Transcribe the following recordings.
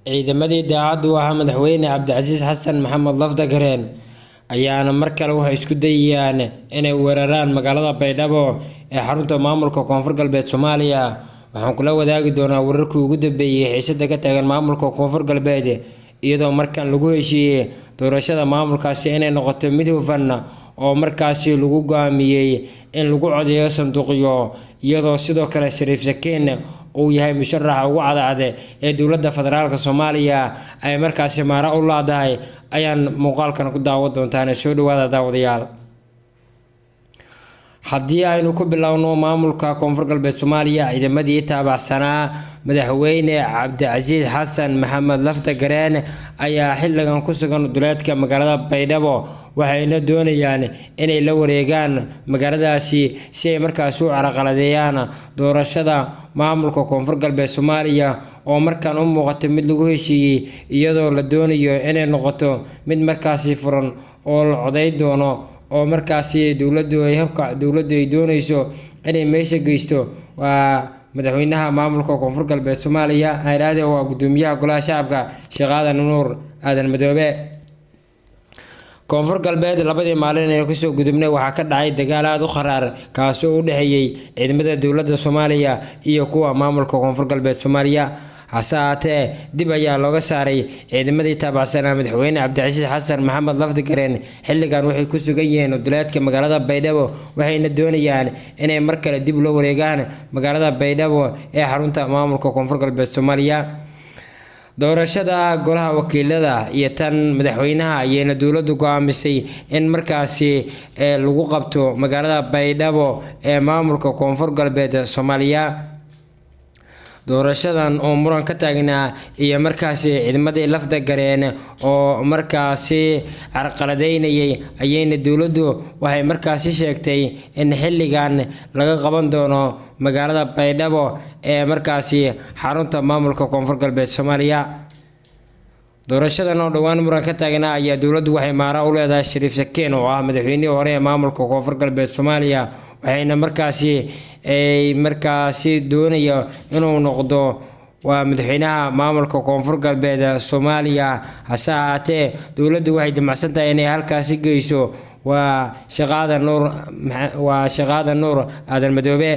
ciidamadii daacaddu ahaa madaxweyne Cabdicasiis Xasan Maxamed Lafdagareen ayaana mar kale waxay isku dayayaan inay weeraraan magaalada Baydhabo ee xarunta maamulka Koonfur Galbeed Soomaaliya. waxaan kula wadaagi doonaa wararkii ugu dambeeyay xiisada ka taagan maamulka Koonfur Galbeed iyadoo markan lagu heshiiyay doorashada maamulkaasi inay noqoto mid hufan oo markaasi lagu go'aamiyay in lagu codeeyo sanduuqyo iyadoo sidoo kale Shariif Sakiin uu yahay musharaxa ugu cadcad ee dowladda federaalka Soomaaliya ay markaasi maara u laadahay ayaan muuqaalkan ku daawan doontaan soo dhawaada daawadayaal. haddii aynu ku bilowno maamulka Koonfur Galbeed Soomaaliya ciidamadii taabacsanaa madaxweyne Cabdicasiis Xasan Maxamed Lafdagareen ayaa xilligan ku sugan duleedka magaalada Baydhabo waxayna doonayaan inay la wareegaan magaaladaasi si ay markaas u carqaladeeyaan doorashada maamulka Koonfur Galbeed Soomaaliya oo markan u muuqato mid lagu heshiiyay iyadoo la doonayo inay noqoto mid markaasi furan oo la codeyn doono oo markaasi dowladdu ay doonayso inay meesha geysto waa madaxweynaha maamulka Koonfur Galbeed Soomaaliya hay'adda waa gudoomiyaha golaha shacabka Sheekh Aadan Nuur Aadan Madoobe. Koonfur Galbeed labadii maalin ee kusoo gudubnay waxaa ka dhacay dagaal aad u qaraar kaas oo u dhaxeeyay ciidamada dowladda Soomaaliya iyo kuwa maamulka Koonfur Galbeed Soomaaliya. hase ahaatee dib ayaa looga saaray ciidamadii taabacsanaa madaxweyne Cabdicasiis Xasan Maxamed Lafdagareen xilligan waxay ku sugan yihiin duleedka magaalada Baydhabo waxayna doonayaan inay mar kale dib loo wareegaan magaalada Baydhabo ee xarunta maamulka Koonfur Galbeed Soomaaliya. doorashada golaha wakiilada iyo tan madaxweynaha ayayna dowladdu go'aamisay in markaasi lagu qabto magaalada Baydhabo ee maamulka Koonfur Galbeed Soomaaliya. doorashadan oo muran ka taagnaa iyo markaasi ciidamadii Lafdagareen oo markaasi carqaladeynayay ayayna dowladdu waxay markaasi sheegtay in xilligan laga qaban doono magaalada Baydhabo ee markaasi xarunta maamulka Koonfur Galbeed Soomaaliya. doorashadan oo dhawaan muran ka taagnaa ayaa dowladdu waxay maara u leedahay Shariif Sakiin oo ah madaxweynihii hore ee maamulka Koonfur Galbeed Soomaaliya waxayna markaasi doonaya inuu noqdo waa madaxweynaha maamulka Koonfur Galbeed Soomaaliya. hase ahaatee dowladdu waxay damacsan tahay inay halkaasi geyso waa Sheekh Aadan Nuur Aadan Madoobe.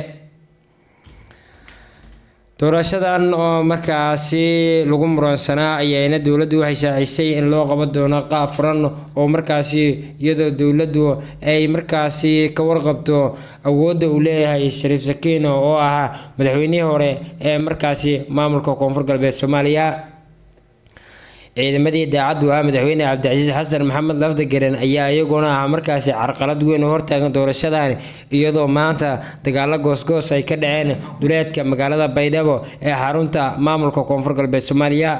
doorashadan oo markaasi lagu muransanaa ayayna dowladdu waxay shaacisay in loo qaban doono qaab furan oo markaasi iyadoo dowladdu ay markaasi ka warqabto awoodda uu leeyahay Shariif Sakiin oo ah madaxweynihii hore ee markaasi maamulka Koonfur Galbeed Soomaaliya. ciidamadii daacaddu ahaa madaxweyne Cabdicasiis Xasan Maxamed Lafdagareen ayaa iyaguna markaasi carqalad weyn oo hortaagan doorashadan iyadoo maanta dagaalo goosgoos ay ka dhaceen duleedka magaalada Baydhabo ee xarunta maamulka Koonfur Galbeed Soomaaliya.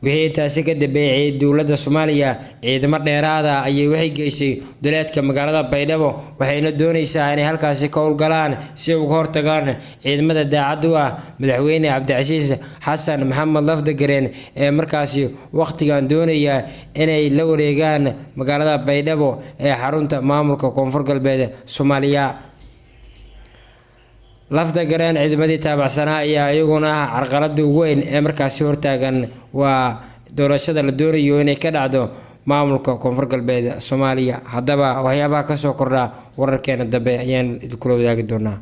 wixii taasi ka dambeeyay dowladda Soomaaliya ciidamo dheeraad ah ayay waxay geysay duleedka magaalada Baydhabo waxayna doonaysaa inay halkaasi ka howlgalaan si uga hortagaan ciidamada daacaddu ah madaxweyne Cabdicasiis Xasan Maxamed Lafdagareen ee markaasi waqtigan doonaya inay la wareegaan magaalada Baydhabo ee xarunta maamulka Koonfur Galbeed Soomaaliya. Lafdagareen ciidamadii taabacsanaa ayaa iyaguna carqalada ugu weyn ee markaasi hortaagan waa doorashada la doonayo inay ka dhacdo maamulka Koonfur Galbeed Soomaaliya. haddaba waxyaabaha ka soo kordha wararkeena dambe ayaan idin kula wadaagi doonaa.